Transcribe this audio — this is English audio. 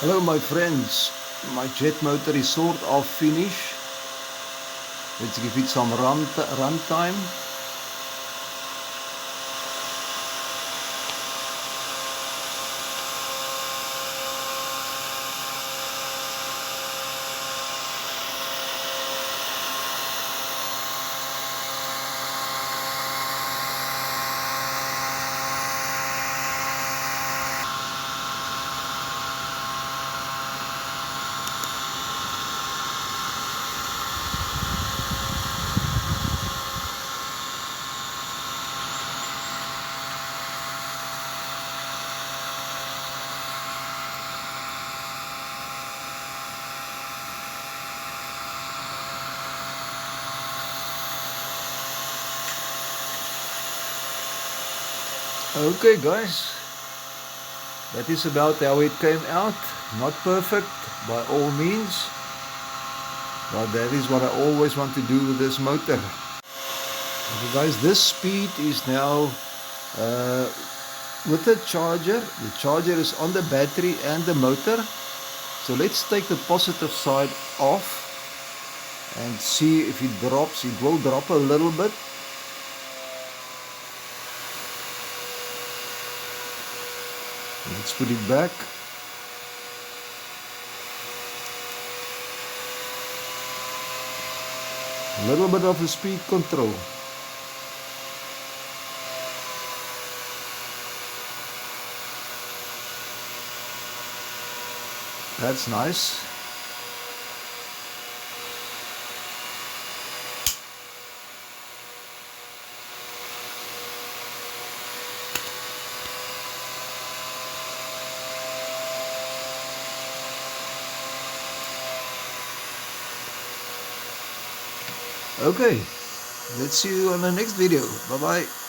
Hello my friends, my jet motor is sort of finished. Let's give it some run time. Okay guys, that is about how it came out. Not perfect by all means, but that is what I always want to do with this motor. Okay guys, this speed is now with the charger. The charger is on the battery and the motor. So let's take the positive side off and see if it drops. It will drop a little bit. Let's put it back. A little bit of a speed control. That's nice. Okay, let's see you on the next video. Bye bye.